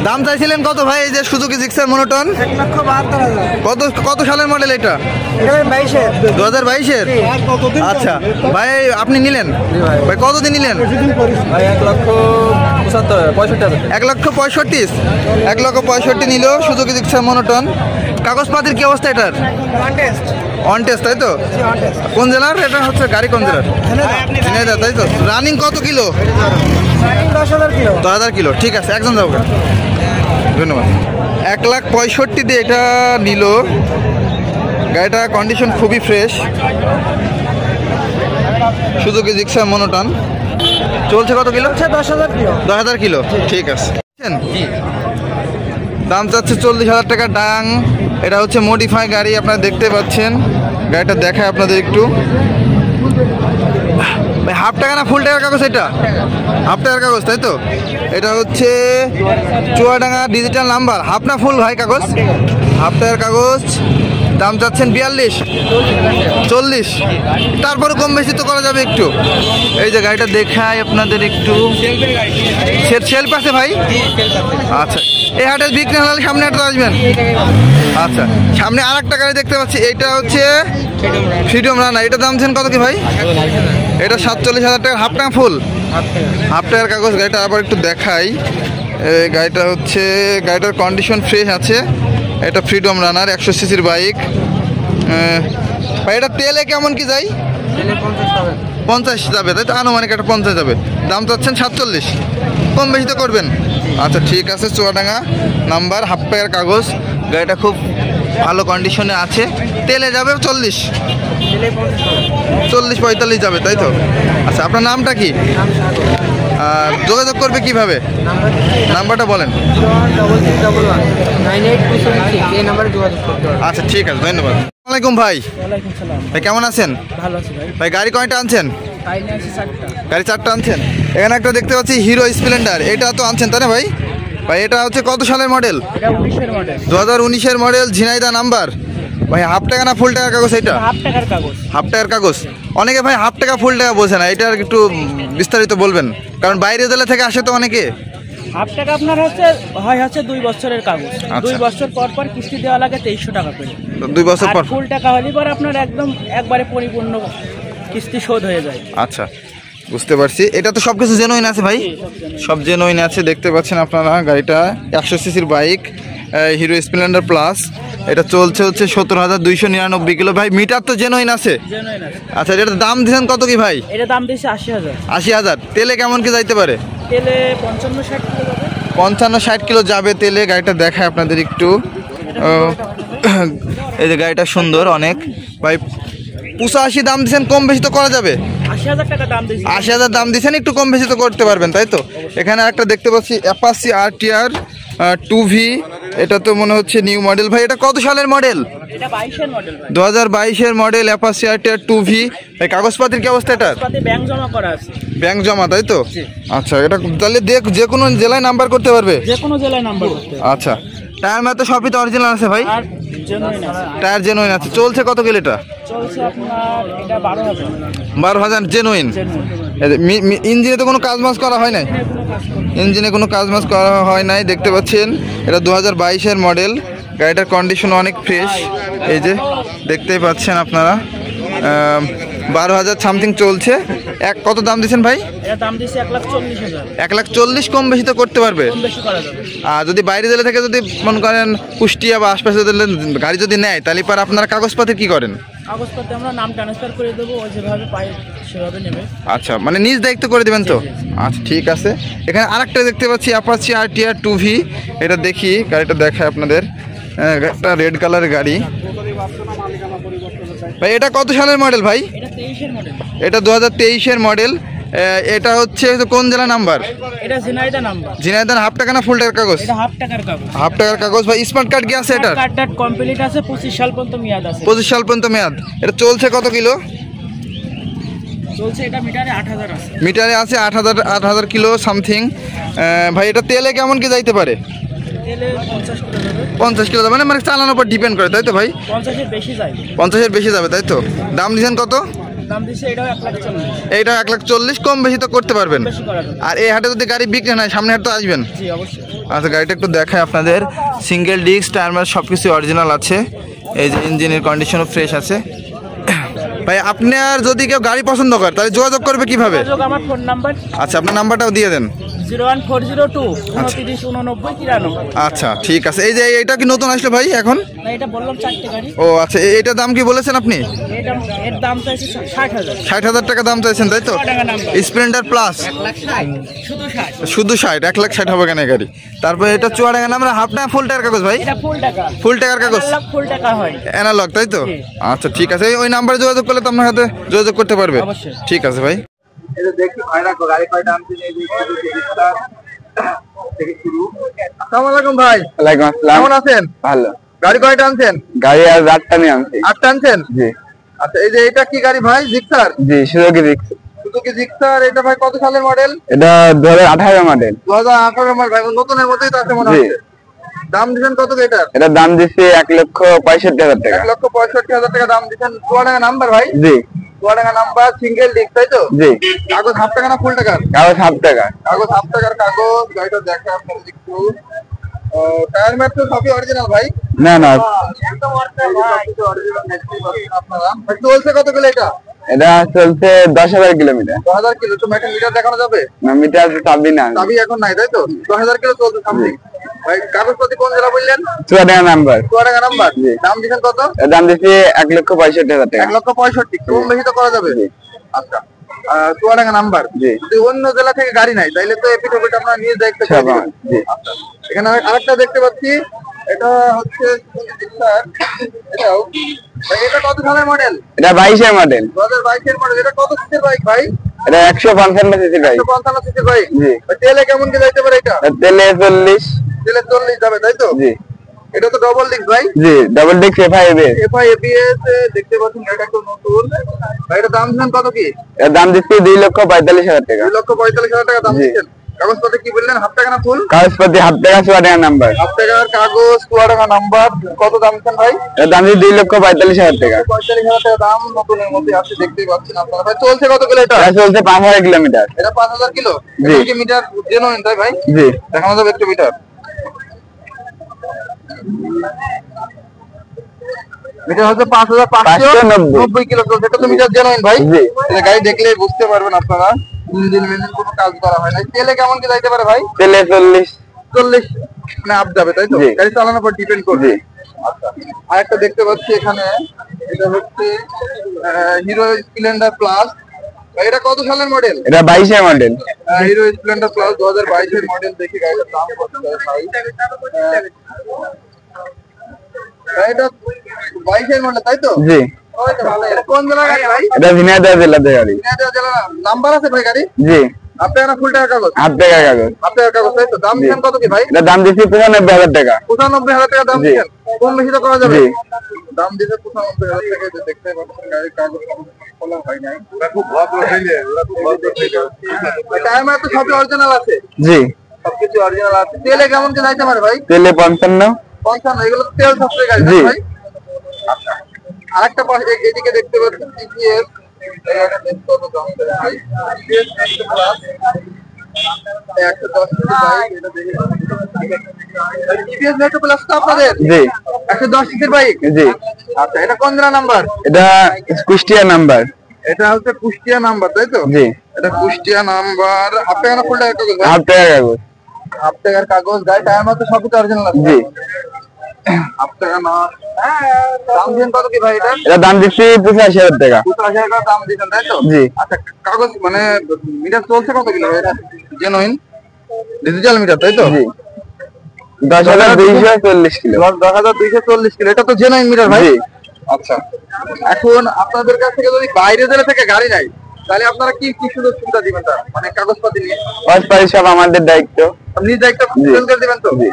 দাম চাইছিলেন কত ভাই এই যে সুজুকি জিক্সার মনোটন? 1,72,000। কত সালের মডেল এটা? 2022-এর। আচ্ছা ভাই আপনি নিলেন ভাই কতদিন নিলেন? 1,65,000 নিল সুজুকি জিক্সার মনোটন। কাগজপাতির কি অবস্থা এটার? অন টেস্ট তাই তো? কোন জেলার এটা হচ্ছে? গাড়ি কোন জেলার? ঝিনাইদহ তাই তো? রানিং কত কিলো? 10,000 কিলো। ঠিক আছে একজন যাবো, ধন্যবাদ। 1,65,000 দিয়ে এটা নিল। গাড়িটা কন্ডিশন খুবই ফ্রেশ, সুজুকি জিক্সার মনোটন। চলছে কত কিলো? 10,000 কিলো। ঠিক আছে। দাম চাচ্ছে 40,000 টাকা ডাং। এটা হচ্ছে মডিফাই গাড়ি, আপনারা দেখতে পাচ্ছেন। গাড়িটা দেখায় আপনাদের একটু। ভাই হাফ টাকা না ফুল টাকার কাগজ? এটা হাফ টাকার কাগজ তাই তো? এটা হচ্ছে চুয়াডাঙ্গা ডিজিটাল নাম্বার। হাফ না ফুল ভাই কাগজ? হাফ টাকার কাগজ। দাম চাচ্ছেন 42-40। তারপরে কম বেশি তো করা যাবে একটু। এই যে গাড়িটা দেখায় আপনাদের একটু। সেলফ আছে ভাই? আচ্ছা এই হাটে বিক্রি হলে সামনে হাটে আসবেন। আচ্ছা সামনে আর একটা গাড়ি দেখতে পাচ্ছি, এটা হচ্ছে ফ্রিডম রানার। এটা দাম চাচ্ছেন কত কি ভাই? এটা 47,000 টাকা। হাফ টাকা ফুল? হাফ টাকার কাগজ। গাড়িটা আবার একটু দেখাই। গাড়িটা হচ্ছে, গাড়িটার কন্ডিশন ফ্রেশ আছে। এটা ফ্রিডম রানার 100 সিসির বাইক। ভাই এটা তেলে কেমন কি যায়? 50 যাবে তাই তো? আনুমানিক একটা 50 যাবে। দাম চাচ্ছেন 47। কম বেশি তো করবেন? আচ্ছা ঠিক আছে। চুয়াডাঙ্গা নাম্বার, হাফ টাকার কাগজ। গাড়িটা খুব ভালো কন্ডিশনে আছে। তেলে যাবে 40-45 যাবে তাই তো? আচ্ছা আপনার নামটা কি? আর যোগাযোগ করবে কিভাবে? নাম্বারটা বলেন। আচ্ছা ঠিক আছে, ধন্যবাদ। আসসালামু আলাইকুম ভাই। ভাই কেমন আছেন? ভালো আছি ভাই। ভাই গাড়ি কয়টা আনছেন? গাড়ি 4টা আনছেন। এখানে একটা দেখতে পাচ্ছি হিরো স্প্লেন্ডার, এটা তো আনছেন তাই না ভাই? ভাই এটা হচ্ছে কত সালের মডেল? 2019-এর মডেল, ঝিনাইদহ নাম্বার। ভাই হাফ টাকা না ফুল টাকার কাগজ? এটা হাফ টাকার কাগজ। হাফ টাকার কাগজ। অনেকে ভাই হাফ টাকা ফুল টাকা বোঝে না, এটা একটু বিস্তারিত বলবেন, কারণ বাইরে জেলা থেকে আসে তো অনেকে। হাফ টাকা আপনার হচ্ছে 2 বছরের কাগজ। 2 বছর পর পর কিস্তি দেওয়া লাগে 2300 টাকা করে। 2 বছর পর ফুল টাকা হলে পর আপনার একবারে পরিপূর্ণ কিস্তি শোধ হয়ে যায়। আচ্ছা বুঝতে পারছি। এটা তো সবকিছু জেনুইন আছে ভাই? সব জেনুইন আছে। দেখতে পাচ্ছেন আপনারা গাড়িটা 100 সিসির বাইক, হিরো স্প্লেন্ডার প্লাস। এটা চলছে হচ্ছে 17,299 কিলো। ভাই মিটার তো জেনুইন আছে? আচ্ছা এটার দাম দিয়েছেন কত কি ভাই? এটা দাম দিয়েছে 80,000। 80,000। তেলে কেমন কি যাইতে পারে? তেলে 55-60 কিলো যাবে। 55-60 কিলো যাবে তেলে। গাড়িটা দেখায় আপনাদের একটু। এই যে গাড়িটা সুন্দর অনেক। ভাই 85 দাম দিচ্ছেন, কম বেশি তো করা যাবে? 80,000 টাকা দাম দিয়েছে। 80,000 দাম দিচ্ছেন, একটু কম বেশি তো করতে পারবেন তাই তো? এখানে একটা দেখতে পাচ্ছি অ্যাপাচি RTR 2V। এটা তো মনে হচ্ছে নিউ মডেল। ভাই এটা কত সালের মডেল? এটা 22-এর মডেল ভাই। 2022-এর মডেল, অ্যাপাচি RTR 2V। এই কাগজপাতির কি অবস্থা এটা? ব্যাংক জমা করা আছে। ব্যাংক জমা তাই তো? আচ্ছা এটা তাহলে যে কোনো জেলায় নাম্বার করতে পারবে? যে কোনো জেলায় নাম্বার করতে। আচ্ছা টায়ার মতো সবই তো অরিজিনাল আছে ভাই? আর জেনুইন আছে। টায়ার জেনুইন আছে। চলছে কত কিলো এটা? চলছে আপনার এটা 12,000। 12,000 জেনুইন। ইঞ্জিনে তো কোনো কাজ মাজ করা হয় নাই? ইঞ্জিনে কোনো কাজ মাজ করা হয় নাই। দেখতে পাচ্ছেন এটা 2022-এর মডেল। গাড়িটার কন্ডিশন অনেক ফ্রেশ। এই যে দেখতেই পাচ্ছেন আপনারা। 12,000 সামথিং চলছে। কত দাম দিচ্ছেন ভাই? এটা দাম দিয়েছে 1,40,000। 1,40,000 কম বেশি তো করতে পারবে? কম বেশি করা যাবে। আর যদি বাইরে জেলা থেকে যদি মনে করেন কুষ্টিয়া বা আশপাশে গাড়ি যদি নেয়, তাহলে পর আপনারা কাগজপত্রে কি করেন? কাগজপত্রে আমরা নাম ট্রান্সফার করে দেবো, ওই যেভাবে পাই সেভাবে নেবে। আচ্ছা মানে নিজ দায়িত্ব করে দেবেন তো? আচ্ছা ঠিক আছে। এখানে আরেকটা দেখতে পাচ্ছি অ্যাপাচি RTR 2V। এটা দেখি, গাড়িটা দেখায় আপনাদের। একটা রেড কালারের গাড়ি। ভাই এটা কত সালের মডেল ভাই? এটা 23-এর মডেল। এটা 2023-এর মডেল। এটা হচ্ছে কোন জেলা নাম্বার? এটা ঝিনাইদহ নাম্বার। ঝিনাইদহ। হাফ টাকা না ফুল টাকার কাগজ? এটা হাফ টাকার কাগজ। হাফ টাকার কাগজ। ভাই স্মার্ট কার্ড কি আছে এটা? কার্ড কমপ্লিট আছে, 25 সাল পর্যন্ত মেয়াদ আছে। 25 সাল পর্যন্ত মেয়াদ। এটা চলছে কত কিলো? চলছে এটা মিটারে 8,000 আছে। মিটারে আছে 8,000 কিলো সামথিং। ভাই এটা তেলে কেমন কি যাইতে পারে? তেলে 50 কিলো যাবে। 50 কিলো যাবে, মানে চালানোর উপর ডিপেন্ড করে তাই তো ভাই? 50-এর বেশি যায়। 50-এর বেশি যাবে তাই তো? দাম দিচ্ছেন কত? দাম দিছে এটাও 1,40,000। এইটা 1,40,000, কম বেশি তো করতে পারবেন। বেশি করা যাবে। আর এই হাটে যদি গাড়ি বিক্রি হয় সামনে হাট তো আসবেন। জি অবশ্যই। আচ্ছা গাড়িটা একটু দেখায় আপনাদের, সিঙ্গেল ডিস্ক, টায়ার সব কিছু অরিজিনাল আছে। এই যে ইঞ্জিনের কন্ডিশনও ফ্রেশ আছে। ভাই আপনার যদি কেউ গাড়ি পছন্দ করে তাহলে যোগাযোগ করবে কিভাবে? যোগাযোগ আমার ফোন নাম্বার। আচ্ছা আপনার নাম্বারটাও দিয়ে দেন। 01402 29 89 93। আচ্ছা ঠিক আছে। এই যে এইটা কি নতুন আসলো ভাই এখন? না এটা বললাম 4টে গাড়ি। ও আচ্ছা, এইটার দাম কি বলেছেন আপনি? এটা এর দাম চাইছে 60,000। 60,000 টাকা দাম চাইছেন তাই তো? স্প্লেন্ডার প্লাস 1,60,000 শুধু 60। শুধু 60, 1,60,000 হবে কেন গাড়ি? তারপরে এটা চুয়াডাঙ্গা নাম, হাফ না ফুল টাকার কাগজ ভাই? এটা ফুল টাকা। ফুল টাকার কাগজ, ফুল টাকা হয় অ্যানালগ তাই তো? জি। আচ্ছা ঠিক আছে, ওই নাম্বারে যোগাযোগ করলে তো আপনার সাথে যোগাযোগ করতে পারবে। অবশ্যই। ঠিক আছে ভাই। এই যে দেখি ভাইরা গাড়ি কয়টা আনছেন, এই যে থেকে শুরু। আসসালামু আলাইকুম ভাই। ওয়ালাইকুম আসসালাম। কেমন আছেন? ভালো। গাড়ি কয়টা আনছেন? গাড়ি আর 8টা নিয়ে আনছি। 8টা আনছেন? জি আচ্ছা এই যে এটা কি গাড়ি ভাই? জিক্সার? জি, সুজুকি জিক্সার। Suzuki Gixxer. এটা ভাই কত সালের মডেল? এটা 2018 মডেল। 2018 মডেল ভাই, নতুনের মধ্যেই তো আছে মনে জি। হচ্ছে। দাম দিবেন কত এটার? এটা দাম দিচ্ছি 1,65,000 টাকা। 1,65,000 টাকা দাম দিচ্ছেন। চুয়াডাঙ্গা নাম্বার ভাই? জি। চুয়াডাঙ্গা নাম্বার, সিঙ্গেল ডিস্ক তাই তো? জি। কাগজ হাফ টাকা না ফুল টাকা? কাগজ 1/2 টাকা। কাগজ হাফ টাকার কাগজ। গাড়িটা দেখে আপনাদের একটু। টায়ার ম্যাট তো সবই অরিজিনাল ভাই? না না, সবকিছু original দেখতেই পাচ্ছেন আপনারা। ভাই চলছে কত কিলো এটা? এটা চলছে 10,000 কিলোমিটার। 10,000 কিলো। তো একটা মিটার দেখানো যাবে? না, মিটার চাবি না। চাবি এখন নাই তাই তো? 10,000 কিলো চলছে সামথিং। ভাই কাগজপত্র কোন জেলা বললেন? চুয়াডাঙ্গা নাম্বার। চুয়াডাঙ্গা নাম্বার। জি। দাম দিচ্ছেন কত? এর দাম দিচ্ছি 1,65,000 টাকা। 1,65,000। কম বেশি তো করা যাবে? আচ্ছা। চুয়াডাঙ্গা নাম্বার। জি। যদি অন্য জেলা থেকে গাড়ি নাই তাইলে তো এপিট ওপিট আপনারা নিয়ে দেখতে পারবেন। জি। আচ্ছা। এখানে আরেকটা দেখতে পাচ্ছি, এটা হচ্ছে জিক্সার। এটাও ভাই, এটা কত সালের মডেল? এটা 22 মডেল। 2022 এর মডেল। এটা কত সিসির বাইক ভাই? এটা 155 সিসি গাড়ি। 155 সিসির বাইক। জি। তেলে কেমন কি যাইতে পারে এটা? এর তেলে 40। তেলে 40 যাবে তাই তো? জি। এটা তো ডবল ডিস্ক ভাই? জি, double disc FI-ABS। FI ABS দেখতে পাচ্ছেন। এটা একটু নতুন ভাই। এটা দাম দিচ্ছেন কত কি? এর দাম দিচ্ছি 2,45,000 টাকা। 2,45,000 টাকা দাম জি। দিচ্ছেন। কাগজপত্র কি বললেন? হাফ টাকা না ফুল? কাগজপত্র 1/2 টাকা, চুয়াডাঙ্গা নাম্বার। হাফ টাকার কাগজ, চুয়াডাঙ্গা নাম্বার। কত দাম দিচ্ছেন ভাই? এর দাম দিচ্ছি 2,45,000 টাকা। 45,000 টাকা দাম। নতুনের মধ্যে আছে দেখতেই পাচ্ছেন আপনারা। ভাই চলছে কত কিলো এটা? এটা চলছে 5,000 কিলোমিটার। এটা 5,000 কিলো। জি। এটা কি মিটার জেনুইন তাই ভাই? জি। দেখানো যাবে একটু মিটার? মিটার হচ্ছে 5,590 কিলো চলছে। এটা তো মিটার জেনুইন ভাই? জি। এটা গাড়ি দেখলেই বুঝতে পারবেন আপনারা। ইঞ্জিন মেঞ্জিন কোনো কাজ করা হয় না। তেলে কেমন কি যাইতে পারে ভাই? তেলে 40। 40 মানে আপ যাবে তাই তো? জি। গাড়ি চালানোর পর ডিপেন্ড করবে। জি। আচ্ছা। আরেকটা দেখতে পাচ্ছি এখানে, এটা হচ্ছে হিরো স্প্লেন্ডার প্লাস। এটা কত সালের মডেল? এটা 22 মডেল। হিরো স্প্লেন্ডার প্লাস 2022 এর মডেল। দেখি গাড়িটার দাম কত ভাই? এটা 22 এর মডেল তাই তো? জি। এটা কোন জেলার গাড়ি ভাই? এটা ঝিনাইদহ জেলাতে গাড়ি। ঝিনাইদহ জেলা। নাম্বার আছে ভাই গাড়ি? জি। আপনার না ফুল টাকা কাগজ? 1/2 টাকা কাগজ। আপনার কাগজ তাই তো? দাম দিচ্ছেন কত কি ভাই? এটা দাম দিচ্ছি 95,000 টাকা। 95,000 টাকা দাম জি। দিচ্ছেন। কম বেশি তো করা যাবে? জি। দাম দিতে 95,000 টাকা। যে দেখতে পাচ্ছেন গাড়ির কাগজ খোলা হয় নাই। ওরা খুব ভদ্র ছেলে, ওরা খুব ভদ্র ছেলে। টায়ার তো সবই অরিজিনাল আছে? জি। সবকিছু অরিজিনাল আছে। তেলে কেমন কি যাইতে পারে ভাই? তেলে 55। 55। এগুলো তো তেল সবচেয়ে গাড়ি জি। না ভাই? আচ্ছা। আরেকটা পাশে এদিকে দেখতে পাচ্ছেন টিভিএস। এটা বেশ কত দাম করে ভাই? TVS 110 CC bike. এটা দেখি টিভিএস মেট্রো প্লাস তো আপনাদের? জি। 110 সিসির বাইক? জি। আচ্ছা। এটা কোন জেলা নাম্বার? এটা কুষ্টিয়া নাম্বার। এটা হচ্ছে কুষ্টিয়া নাম্বার তাই তো? জি। এটা কুষ্টিয়া নাম্বার। হাফ টাকা না ফুল টাকা কাগজ ভাই? 1/2 টাকা কাগজ। হাফ টাকার কাগজ। গাড়ি টায়ার মতো সবকিছু অরিজিনাল আছে? জি। হাফ টাকা না। দাম দিন কত কি ভাই এটা? এটা দাম দিচ্ছি 85,000 টাকা। 85,000 টাকা দাম দিচ্ছেন তাই তো? জি। আচ্ছা। কাগজ মানে মিটার চলছে কত কিলো এটা? জেনুইন ডিজিটাল মিটার তাই তো? জি। 10,240 কিলো। 10,240 কিলো। এটা তো জেনুইন মিটার ভাই? জি। আচ্ছা। এখন আপনাদের কাছ থেকে যদি বাইরে জেলা থেকে গাড়ি নাই তাহলে আপনারা কি কি সুযোগ সুবিধা দিবেন? তার মানে কাগজপাতি নিয়ে পাশাপাশি সব আমাদের দায়িত্ব। আপনি দায়িত্ব ফুল করে দিবেন তো? জি।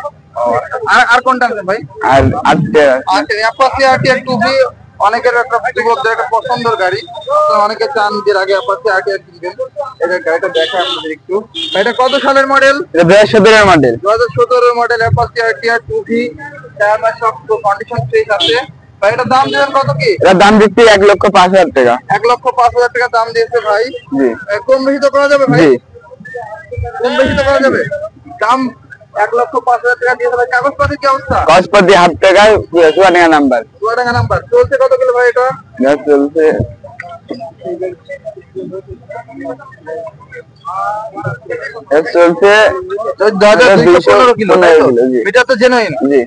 আর কোনটা আনছেন ভাই? আর 8 টাকা। আচ্ছা। অ্যাপাচি আর টুবি অনেকের একটা যুবকদের একটা পছন্দের গাড়ি। আপনারা অনেকে চান যে আগে অ্যাপাচি আর কিনবেন। এটা গাড়িটা দেখা আপনাদের একটু। এটা কত সালের মডেল? এটা 2017 model. 2017 model Apache R two B. Tyre সব কন্ডিশন ফ্রেশ আছে। ভাই এটা দাম দিবেন কত কি? এটার দাম দিচ্ছি 1,05,000 টাকা। 1,05,000 টাকা দাম দিয়েছে ভাই। জি কম বেশি তো করা যাবে ভাই? জি কম বেশি তো করা যাবে। দাম 1,05,000 টাকা দিয়েছে ভাই। কাগজপত্র কি অবস্থা? কাগজপত্র হাফ টাকায় চুয়াডাঙ্গা নাম্বার। চুয়াডাঙ্গা নাম্বার। চলছে কত কিলো ভাই এটা? এটা চলছে চলছে 10,215 কিলো তাই তো? 15 কিলো, জি। এটা তো জেনুইন। জি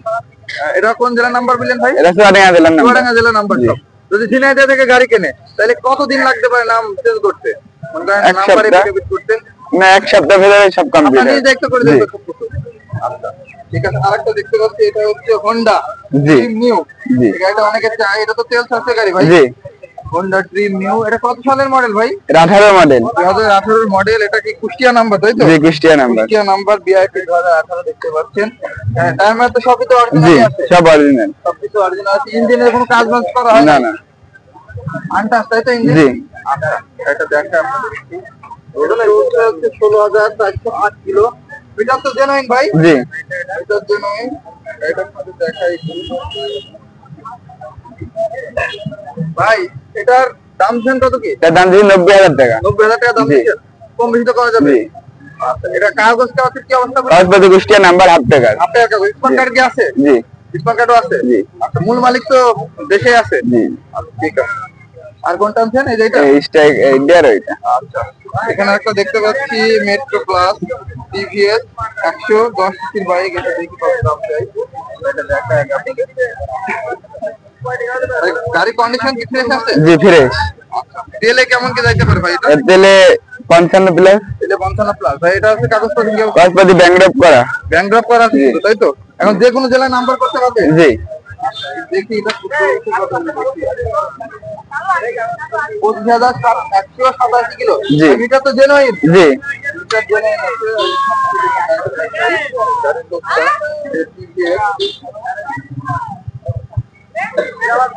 এটা কোন জেলার নাম্বার বললেন ভাই? এটা চুয়াডাঙ্গা জেলার নাম্বার। চুয়াডাঙ্গা জেলার নাম্বার। জি। যদি ঝিনাইদহ থেকে গাড়ি কেনে তাহলে কতদিন লাগতে পারে নাম চেঞ্জ করতে? মনে করেন এক নাম্বার সপ্তাহ। এফিডেভিট করতে? না, এক সপ্তাহ ভিতরে সব কমপ্লিট আপনি হবে। দেখতে করে জি দেবেন সবকিছু। আচ্ছা ঠিক আছে। আরেকটা দেখতে পাচ্ছি, এটা হচ্ছে হোন্ডা জি। Dream new. জি। এই গাড়িটা অনেকে চায়, এটা তো তেল সাথে গাড়ি ভাই। জি হোন্ডা ড্রিম নিউ। এটা কত সালের মডেল ভাই? এটা 18 মডেল। 2018 মডেল। এটা কি কুষ্টিয়া নাম্বার তাই তো? জি Kushtia number. Kushtia number VIP 2018 দেখতে পাচ্ছেন। হ্যাঁ টাইমার তো সবই তো জি অরিজিনাল আছে। সব অরিজিনাল। সবকিছু অরিজিনাল আছে। ইঞ্জিনের কোনো কাজ বাজ করা হয় না না? না আনটাস তাই তো ইঞ্জিন? জি আচ্ছা এটা দেখেন আপনাদের একটু। এটা হচ্ছে 16,408 কিলো। এটা তো জেনুইন ভাই? জি এটা জেনুইন। এটা আপনাদের দেখাই একটু। ভাই এটার দাম দিচ্ছেন কত কি? এটার দাম দিচ্ছি 90,000 টাকা। 90,000 টাকা দাম জি। দিচ্ছেন। কম বেশি তো করা যাবে? জি আচ্ছা এটা কাগজ কাগজের কি অবস্থা? কাগজপত্র কুষ্টিয়া নাম্বার হাফ টাকা। আপনার কাগজ স্মার্ট কার্ড কি আছে? জি স্মার্ট কার্ডও আছে? জি আচ্ছা মূল মালিক তো দেশে আছে? জি আচ্ছা ঠিক আছে। আর কোনটা আনছেন? এই যে এটা? এই স্ট্রাইক ইন্ডিয়ার ওইটা। আচ্ছা এখানে একটা দেখতে পাচ্ছি মেট্রো প্লাস টিভিএস 110 সিসির বাইক। এটা দেখি কত দাম চাই। এটা দেখা এক আপনাদের। গাড়ি কন্ডিশন কি ফ্রেশ আছে? জি ফ্রেশ। আচ্ছা তেলে কেমন কি যাইতে পারে ভাই এটা? এর তেলে 55 প্লাস। তেলে 55 প্লাস। ভাই এটা হচ্ছে কাগজপত্র কি অবস্থা? কাগজপত্র ব্যাংক করা। ব্যাংক ড্রপ করা আছে তো, তাই তো? এখন যে কোনো জেলায় নাম্বার করতে পারবে? জি দেখি এটা 25,187 কিলো। জি। এটা তো জেনুইন। জি এটা জেনুইন আছে।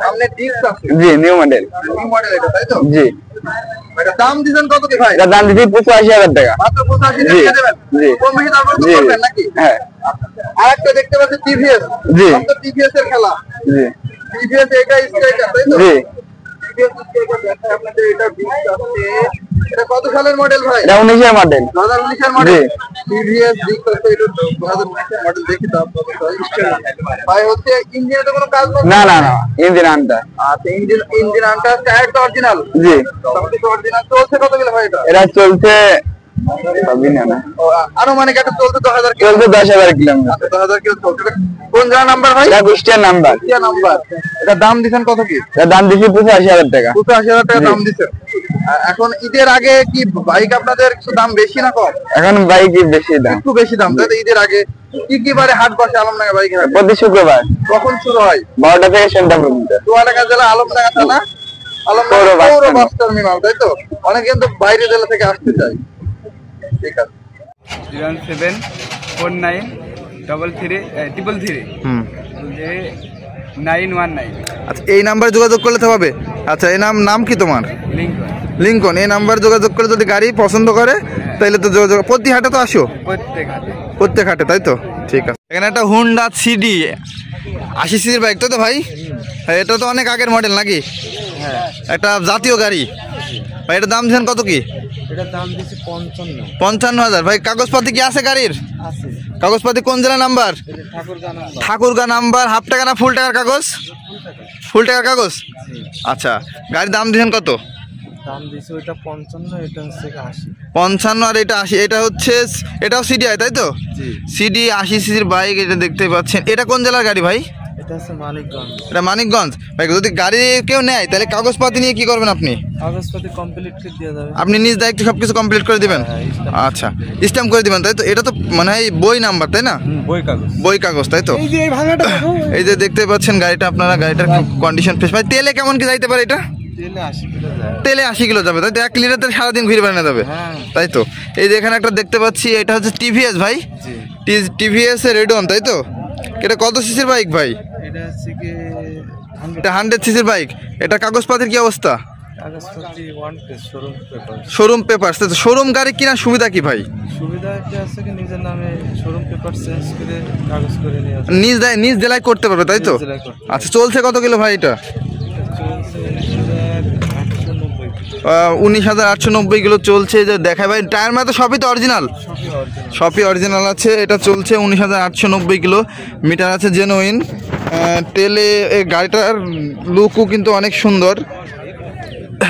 সামনে ডিস্ক আছে। জি নিউ মডেল। নিউ মডেল এটা তাই তো? জি এটা দাম দিবেন কত কি ভাই? এটার দাম দিচ্ছি 85,000 টাকা। মাত্র 85 জি। দিয়ে দেবেন? জি। কম বেশি দাম জি করবেন নাকি? হ্যাঁ আরেকটা দেখতে পাচ্ছি টিভিএস। জি। সব তো টিভিএস এর খেলা। জি টিভিএস এটা স্ট্রাইকার তাই তো? জি টিভিএস স্ট্রাইকার দেখাই আপনাদের। এটা ডিস্ক আছে। এটা কত সালের মডেল ভাই? এটা 19 এর মডেল। 2019 এর মডেল। টিভিএস ডিস্ক আছে। এটা 2019 এর মডেল। দেখি দাম কত ভাই। হচ্ছে ইঞ্জিনে তো কোনো কাজ না না না ইঞ্জিন আনটা। আচ্ছা ইঞ্জিন আনটা টায়ার তো অরিজিনাল? জি সবকিছু অরিজিনাল। চলছে কত কিলো ভাই এটা? এটা চলছে সবই না না ও, আনুমানিক একটা চলছে 10,000 কিলো। চলছে 10,000 কিলোমিটার। আচ্ছা 10,000 কিলো চলছে। এটা কোন জেলা নাম্বার ভাই? এটা কুষ্টিয়া নাম্বার। কুষ্টিয়া নাম্বার। এটা দাম দিছেন কত কি? এটার দাম দিচ্ছি 85,000 টাকা। 85,000 টাকা দাম দিচ্ছেন। এখন ঈদের আগে কি বাইক আপনাদের কিছু দাম বেশি না কম? এখন বাইক বেশি দাম। একটু বেশি দাম তাই তো? ঈদের আগে কি কি বারে হাট বসে আলমডাঙ্গা বাইকের হাট? প্রতি শুক্রবার কখন শুরু হয়? 12টা থেকে সন্ধ্যা পর্যন্ত। চুয়াডাঙ্গা জেলা আলমডাঙ্গা থানা আলমডাঙ্গা পৌর পৌর বাস বাস টার্মিনাল তাই তো? অনেকে কিন্তু বাইরে জেলা থেকে আসতে চায়। ঠিক আছে। 0749333 আচ্ছা এই নাম্বারে যোগাযোগ করলে তো হবে? আচ্ছা এই নাম কি তোমার? Lincoln Lincoln. এই নাম্বার যোগাযোগ করে যদি গাড়ি পছন্দ করে তাহলে তো যোগাযোগ। প্রতি হাটে তো আসো? প্রত্যেক হাতে। প্রত্যেক হাটে তাই তো? ঠিক আছে। এখানে একটা হুন্ডা সিডি 80 সিসির বাইক তো ভাই? হ্যাঁ এটা তো অনেক আগের মডেল নাকি? একটা জাতীয় গাড়ি ভাই। এটার দাম দিচ্ছেন কত কি? এটার দাম দিচ্ছে 55। 55,000। ভাই কাগজপাতি কি আছে গাড়ির? আছে। কাগজপাতি কোন জেলা নাম্বার? ঠাকুরগা নাম্বার। হাফ টাকা না ফুল টাকার কাগজ? ফুল টাকার কাগজ। আচ্ছা গাড়ির দাম দিচ্ছেন কত? দাম দিচ্ছে ওইটা 55, এটা হচ্ছে 80। 55 আর এটা 80। এটা হচ্ছে এটাও সিডিআই তাই তো? সিডি 80 সিসির বাইক। এটা দেখতে পাচ্ছেন। এটা কোন জেলার গাড়ি ভাই? এটা হচ্ছে মানিকগঞ্জ। এটা মানিকগঞ্জ। ভাই যদি গাড়ি কেউ নেয় তাহলে কাগজপাতি নিয়ে কি করবেন আপনি? কাগজপাতি কমপ্লিট করে দিয়ে যাবে। আপনি নিজ দায়িত্বে সবকিছু কমপ্লিট করে দিবেন? আচ্ছা স্ট্যাম্প করে দিবেন তাই তো? এটা তো মানে হয় বই নাম্বার তাই না? বই কাগজ। বই কাগজ তাই তো? এই যে দেখতে পাচ্ছেন গাড়িটা আপনারা। গাড়িটার কন্ডিশন ফ্রেশ। ভাই তেলে কেমন কি যাইতে পারে এটা? তেলে 80 কিলো যায়। তেলে 80 কিলো যাবে তাই তো? 1 লিটার তেল সারাদিন ঘুরে বেড়ানো যাবে তাই তো? এই যে এখানে একটা দেখতে পাচ্ছি। এটা হচ্ছে টিভিএস ভাই। টিভিএস এর রেডন তাই তো? এটা কত সিসির বাইক ভাই? এটা হচ্ছে কি এটা 100 সিসির বাইক। এটা কাগজপাতির কি অবস্থা? কাগজপত্র one page showroom paper. Showroom paper, showroom গাড়ি কেনার সুবিধা কি ভাই? সুবিধা একটা আছে কি নিজের নামে শোরুম পেপার চেঞ্জ করে কাগজ করে নিয়ে আসে। নিজ জেলায় করতে পারবে তাই তো? নিজ জেলায় করতে আচ্ছা, চলছে কত কিলো ভাই এটা? চলছে 19,890 19,890 কিলো চলছে। যে দেখায় ভাই, টায়ার মানে তো সবই তো অরিজিনাল, সবই অরিজিনাল। সবই অরিজিনাল আছে। এটা চলছে 19,890 কিলো, মিটার আছে জেনুইন। তেলে এই গাড়িটার লুকও কিন্তু অনেক সুন্দর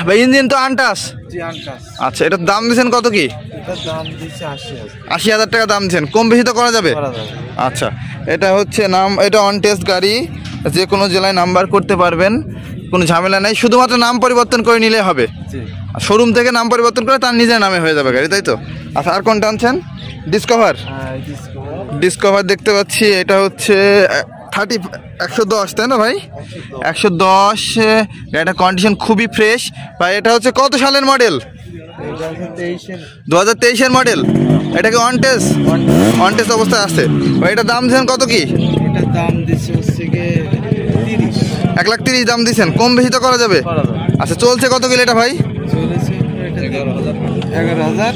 ভাই। ইঞ্জিন তো আনটাস। জি আনটাস। আচ্ছা, এটার দাম দিয়েছেন কত কি? এটার দাম দিচ্ছে 80,000 80,000 টাকা দাম দিয়েছেন, কম বেশি তো করা যাবে? করা যাবে। আচ্ছা, এটা হচ্ছে এটা অন টেস্ট গাড়ি, যে কোনো জেলায় নাম্বার করতে পারবেন, কোনো ঝামেলা নেই। শুধুমাত্র নাম পরিবর্তন করে নিলে হবে। জি শোরুম থেকে নাম পরিবর্তন করে তার নিজের নামে হয়ে যাবে গাড়ি, তাই তো? আচ্ছা, আর কোনটা আনছেন? ডিসকভার। ডিসকভার দেখতে পাচ্ছি, এটা হচ্ছে 110 তাই না ভাই? 110। গাড়িটা কন্ডিশন খুবই ফ্রেশ ভাই। এটা হচ্ছে কত সালের মডেল? এটা হচ্ছে 23-এর 2023-এর মডেল। এটাকে অন টেস্ট অবস্থায় আছে ভাই। এটার দাম দিচ্ছেন কত কি? এটার দাম দিচ্ছে হচ্ছে গিয়ে 30 1,30,000 দাম দিচ্ছেন, কম বেশি তো করা যাবে? করা যাবে। আচ্ছা, চলছে কত কিলো এটা ভাই? চলেছে এটা 11,000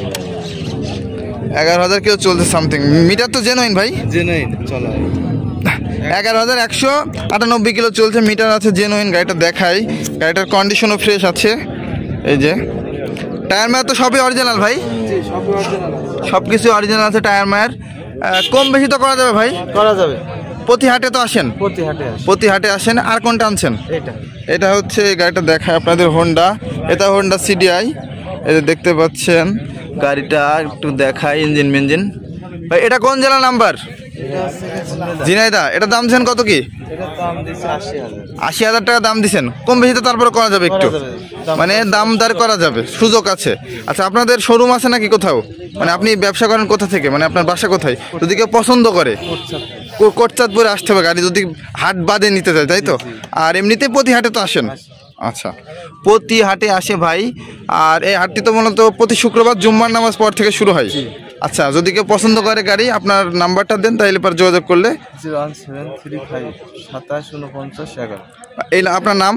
11,000 কিলো চলছে সামথিং। মিটার তো জেনুইন ভাই? জেনুইন চলা 11,198 কিলো চলছে, মিটার আছে জেনুইন। গাড়িটা দেখাই, গাড়িটার কন্ডিশনও ফ্রেশ আছে। এই যে টায়ার মায়ার তো সবই অরিজিনাল ভাই? জি সবই অরিজিনাল আছে। সব কিছু অরিজিনাল আছে টায়ার মায়ার। কম বেশি তো করা যাবে ভাই? করা যাবে। প্রতি হাটে তো আসেন? প্রতি হাটে আসেন। আর কোনটা আনছেন? এটা এটা হচ্ছে গাড়িটা দেখায় আপনাদের, হোন্ডা। এটা হোন্ডা সিডিআই। এই যে দেখতে পাচ্ছেন গাড়িটা, একটু দেখায় ইঞ্জিন মিঞ্জিন ভাই। এটা কোন জেলা নাম্বার? এটা হচ্ছে ঝিনাইদহ। এটা দাম দিচ্ছেন কত কি? এটার দাম দিচ্ছে 80,000 80,000 টাকা দাম দিচ্ছেন, কম বেশি তো তারপরে করা যাবে একটু, করা যাবে। মানে দাম দর করা যাবে, সুযোগ আছে। আচ্ছা, আপনাদের শোরুম আছে নাকি কোথাও? মানে আপনি ব্যবসা করেন কোথা থেকে, মানে আপনার বাসা কোথায়? যদি কেউ পছন্দ করে কোটচাঁদপুরে আসতে হবে গাড়ি, যদি হাট বাদে নিতে চায়, তাই তো? আর এমনিতে প্রতি হাটে তো আসেন? আচ্ছা, প্রতি হাটে আসে ভাই। আর এই হাটটি তো মূলত প্রতি শুক্রবার জুম্মার নামাজ পর থেকে শুরু হয়। আচ্ছা, যদি কেউ পছন্দ করে গাড়ি, আপনার নাম্বারটা দেন, তাইলে পর যোগাযোগ করলে। 01735 2749 11 এই আপনার নাম?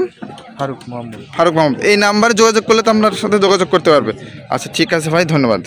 ফারুক মোহাম্মদ। ফারুক মোহাম্মদ। এই নাম্বারে যোগাযোগ করলে তো আপনার সাথে যোগাযোগ করতে পারবে। আচ্ছা, ঠিক আছে ভাই, ধন্যবাদ।